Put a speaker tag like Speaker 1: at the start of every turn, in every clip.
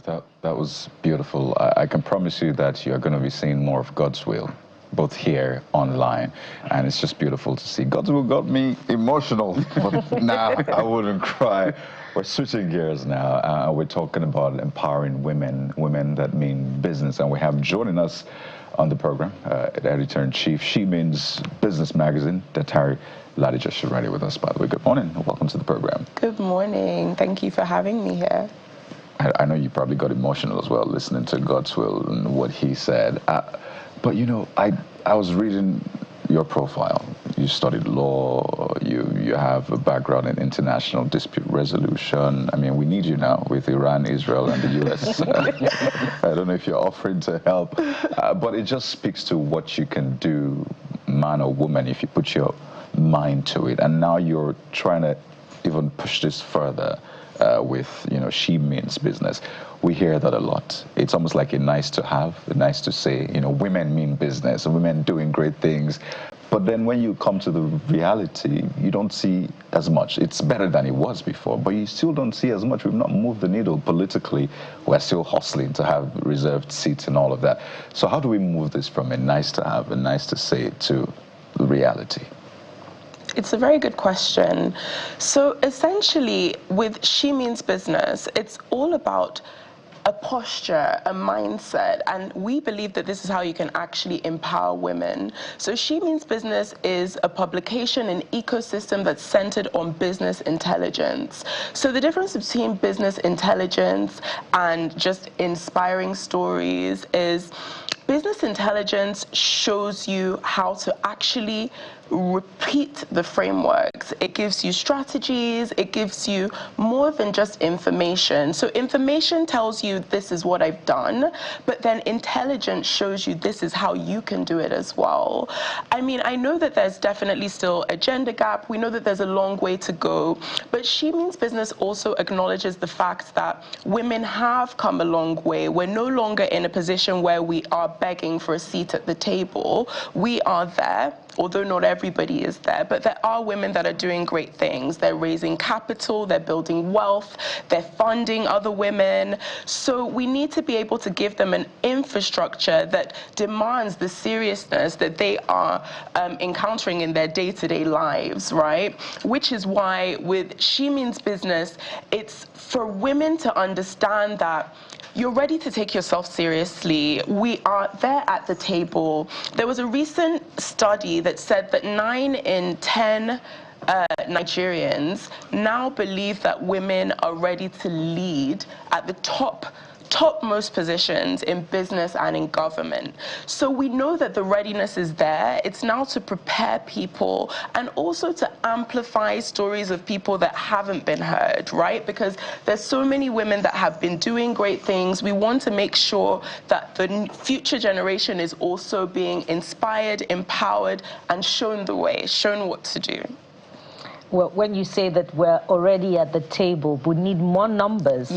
Speaker 1: that was beautiful. I can promise you that you're going to be seeing more of God's will, both here, online, and it's just beautiful to see. God's will got me emotional, but now I wouldn't cry. We're switching gears now. We're talking about empowering women that mean business, and we have joining us on the program, editor-in-chief, She Means Business magazine, Datari. Ladejo, she's ready with us, by the way. Good morning, and welcome to the program.
Speaker 2: Good morning. Thank you for having me here.
Speaker 1: I know you probably got emotional as well, listening to God's will and what he said. But, you know, I was reading your profile. You studied law. You have a background in international dispute resolution. I mean, we need you now with Iran, Israel, and the U.S. I don't know if you're offering to help, but it just speaks to what you can do, man or woman, if you put your mind to it. And now you're trying to even push this further with, you know, She Means Business. We hear that a lot. It's almost like a nice to have, a nice to say, you know, women mean business, women doing great things. But then when you come to the reality, you don't see as much. It's better than it was before, but you still don't see as much. We've not moved the needle politically. We're still hustling to have reserved seats and all of that. So how do we move this from a nice to have, a nice to say, to reality?
Speaker 2: It's a very good question. So essentially, with She Means Business, it's all about a posture, a mindset, and we believe that this is how you can actually empower women. So She Means Business is a publication, an ecosystem that's centered on business intelligence. So the difference between business intelligence and just inspiring stories is business intelligence shows you how to actually repeat the frameworks. It gives you strategies, it gives you more than just information. So information tells you this is what I've done, but then intelligence shows you this is how you can do it as well. I mean, I know that there's definitely still a gender gap. We know that there's a long way to go, but She Means Business also acknowledges the fact that women have come a long way. We're no longer in a position where we are begging for a seat at the table. We are there, although not everybody is there, but there are women that are doing great things. They're raising capital, they're building wealth, they're funding other women. So we need to be able to give them an infrastructure that demands the seriousness that they are encountering in their day-to-day lives, right? Which is why with She Means Business, it's for women to understand that you're ready to take yourself seriously. We are there at the table. There was a recent study that said that 9 in 10 Nigerians now believe that women are ready to lead at the topmost positions in business and in government. So we know that the readiness is there. It's now to prepare people and also to amplify stories of people that haven't been heard, right? Because there's so many women that have been doing great things. We want to make sure that the future generation is also being inspired, empowered, and shown the way, shown what to do.
Speaker 3: Well, when you say that we're already at the table, we need more numbers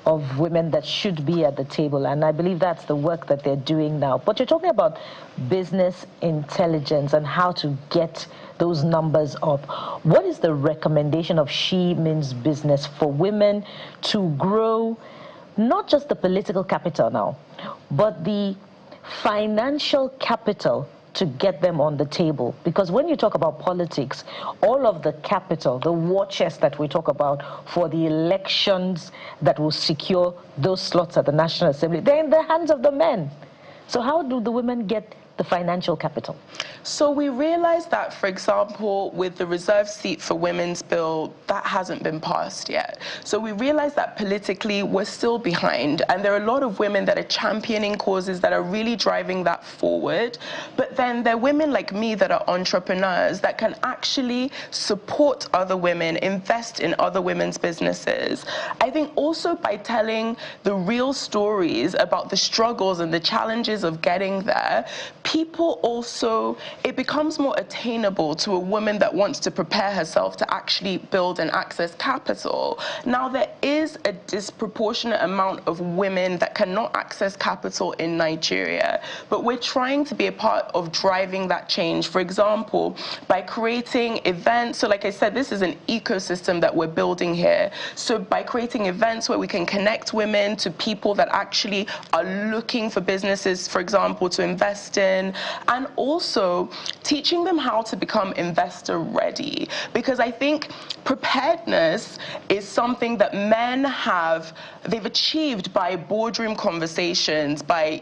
Speaker 3: of women that should be at the table. And I believe that's the work that they're doing now. But you're talking about business intelligence and how to get those numbers up. What is the recommendation of She Means Business for women to grow not just the political capital now, but the financial capital to get them on the table? Because when you talk about politics, all of the capital, the war chest that we talk about for the elections that will secure those slots at the National Assembly, they're in the hands of the men. So how do the women get the financial capital?
Speaker 2: So we realized that, for example, with the reserved seat for women's bill, that hasn't been passed yet. So we realized that politically we're still behind, and there are a lot of women that are championing causes that are really driving that forward. But then there are women like me that are entrepreneurs that can actually support other women, invest in other women's businesses. I think also by telling the real stories about the struggles and the challenges of getting there, people also it becomes more attainable to a woman that wants to prepare herself to actually build and access capital. Now, there is a disproportionate amount of women that cannot access capital in Nigeria, but we're trying to be a part of driving that change. For example, by creating events. So like I said, this is an ecosystem that we're building here. So by creating events where we can connect women to people that actually are looking for businesses, for example, to invest in, and also teaching them how to become investor ready. Because I think preparedness is something that men they've achieved by boardroom conversations, by,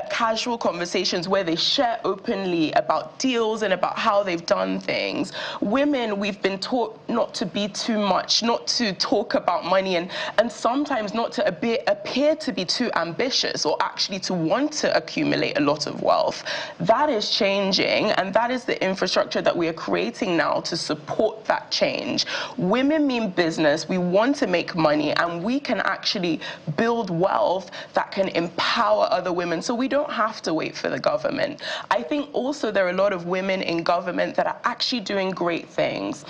Speaker 2: casual conversations where they share openly about deals and about how they've done things. Women, we've been taught not to be too much, not to talk about money, and sometimes not to appear to be too ambitious or actually to want to accumulate a lot of wealth. That is changing, and that is the infrastructure that we are creating now to support that change. Women mean business. We want to make money, and we can actually build wealth that can empower other women, so we don't have to wait for the government. I think also there are a lot of women in government that are actually doing great things.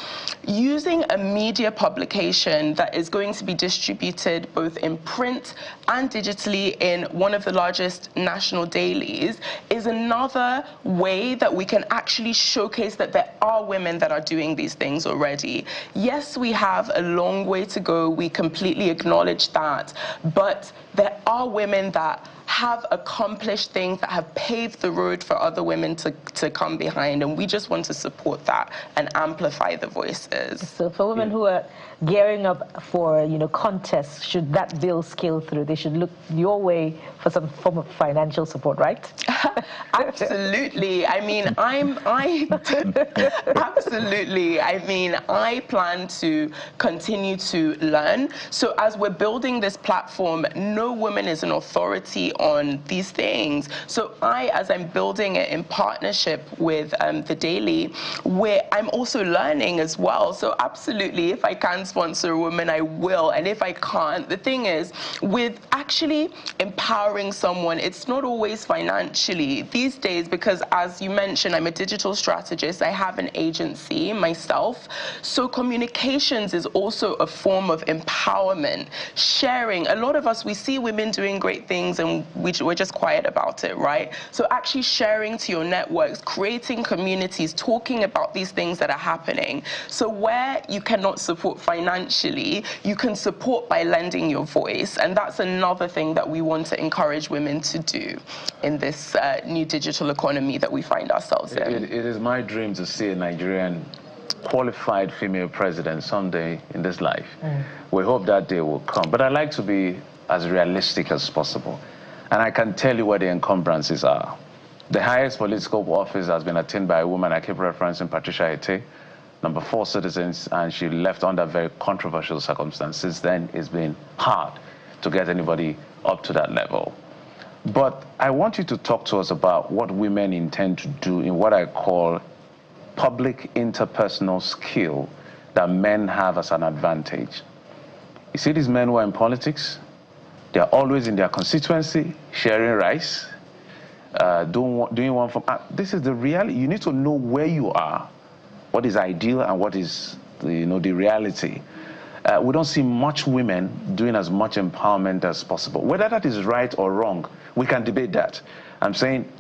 Speaker 2: Using a media publication that is going to be distributed both in print and digitally in one of the largest national dailies is another way that we can actually showcase that there are women that are doing these things already. Yes, we have a long way to go. We completely acknowledge that. But there are women that have accomplished things, that have paved the road for other women to come behind, and we just want to support that and amplify the voices.
Speaker 3: So for women who are gearing up for, contests, should that bill scale through, they should look your way for some form of financial support, right?
Speaker 2: Absolutely. I mean, absolutely. I mean, I plan to continue to learn. So as we're building this platform, no woman is an authority on these things. So as I'm building it in partnership with the Daily, where I'm also learning as well. So absolutely, if I can sponsor a woman, I will. And if I can't, the thing is, with actually empowering someone, it's not always financially. These days, because as you mentioned, I'm a digital strategist, I have an agency myself. So communications is also a form of empowerment. Sharing. A lot of us, we see women doing great things and we're just quiet about it, right? So actually sharing to your networks, creating communities, talking about these things that are happening. So where you cannot support financially, you can support by lending your voice. And that's another thing that we want to encourage women to do in this new digital economy that we find ourselves in.
Speaker 4: It is my dream to see a Nigerian qualified female president someday in this life. We hope that day will come. But I like to be as realistic as possible. And I can tell you what the encumbrances are. The highest political office has been attained by a woman. I keep referencing Patricia Ete, number 4 citizens, and she left under very controversial circumstances. Then it's been hard to get anybody up to that level. But I want you to talk to us about what women intend to do in what I call public interpersonal skill that men have as an advantage. You see these men who are in politics, they're always in their constituency, sharing rice, doing one from... this is the reality. You need to know where you are, what is ideal and what is the reality. We don't see much women doing as much empowerment as possible. Whether that is right or wrong, we can debate that. I'm saying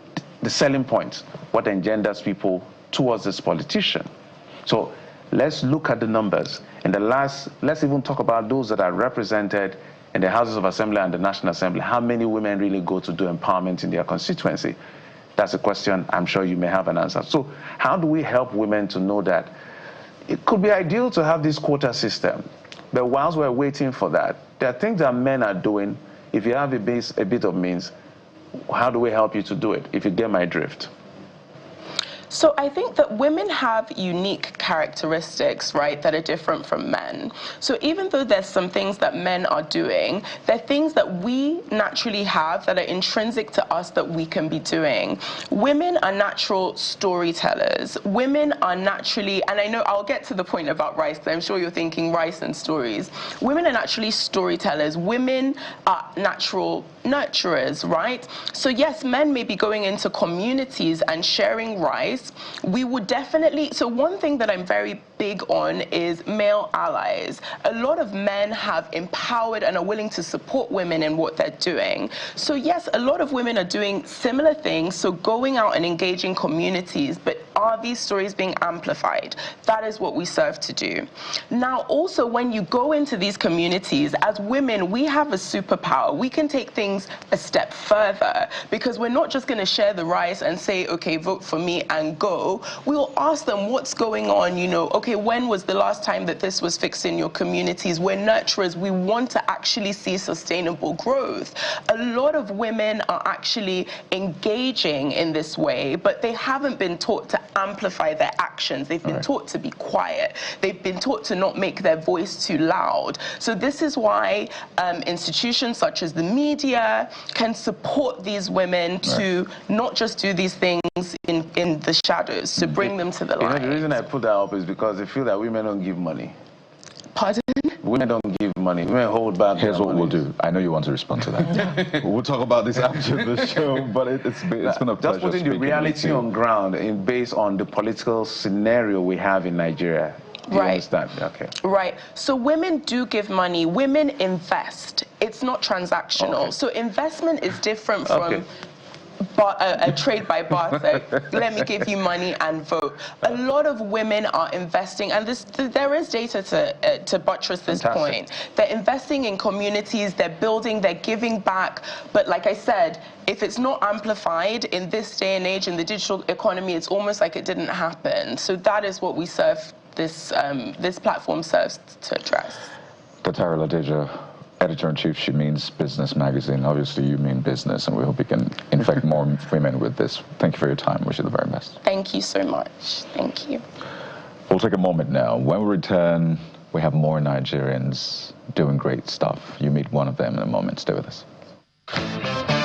Speaker 4: the selling point, what engenders people towards this politician. So let's look at the numbers. Let's even talk about those that are represented in the Houses of Assembly and the National Assembly. How many women really go to do empowerment in their constituency? That's a question I'm sure you may have an answer. So how do we help women to know that it could be ideal to have this quota system? But whilst we're waiting for that, there are things that men are doing. If you have a bit of means, how do we help you to do it, if you get my drift?
Speaker 2: So I think that women have unique characteristics, right, that are different from men. So even though there's some things that men are doing, there are things that we naturally have that are intrinsic to us that we can be doing. Women are natural storytellers. Women are naturally, and I know I'll get to the point about rice, because I'm sure you're thinking rice and stories. Women are naturally storytellers. Women are natural nurturers, right? So yes, men may be going into communities and sharing rice. We would definitely, so one thing that I'm very big on is male allies. A lot of men have empowered and are willing to support women in what they're doing. So yes, a lot of women are doing similar things, so going out and engaging communities, but are these stories being amplified? That is what we serve to do. Now, also, when you go into these communities, as women, we have a superpower. We can take things a step further, because we're not just going to share the rice and say, okay, vote for me and go. We'll ask them what's going on, you know, okay, when was the last time that this was fixed in your communities? We're nurturers. We want to actually see sustainable growth. A lot of women are actually engaging in this way, but they haven't been taught to amplify their actions. They've been taught to be quiet. They've been taught to not make their voice too loud. So this is why institutions such as the media can support these women to not just do these things in the shadows, to bring them to the light.
Speaker 4: You know, the reason I put that up is because they feel that women don't give money.
Speaker 2: Pardon?
Speaker 4: Women don't give money. Women hold back.
Speaker 1: Here's what we'll do. I know you want to respond to that. We'll talk about this after the show, but it's been a pleasure.
Speaker 4: Just putting the reality on ground based on the political scenario we have in Nigeria. Do you understand? Okay.
Speaker 2: Right. So women do give money. Women invest. It's not transactional. Okay. So investment is different from a trade by barter. Let me give you money and vote. A lot of women are investing, and there is data to buttress this point. They're investing in communities, they're building, they're giving back. But like I said, if it's not amplified in this day and age in the digital economy, it's almost like it didn't happen. So that is what we serve. This platform serves to address.
Speaker 1: Datari Ladejo, Editor-in-Chief, She Means Business magazine. Obviously, you mean business, and we hope we can infect more women with this. Thank you for your time. Wish you the very best.
Speaker 2: Thank you so much. Thank you.
Speaker 1: We'll take a moment now. When we return, we have more Nigerians doing great stuff. You meet one of them in a moment. Stay with us.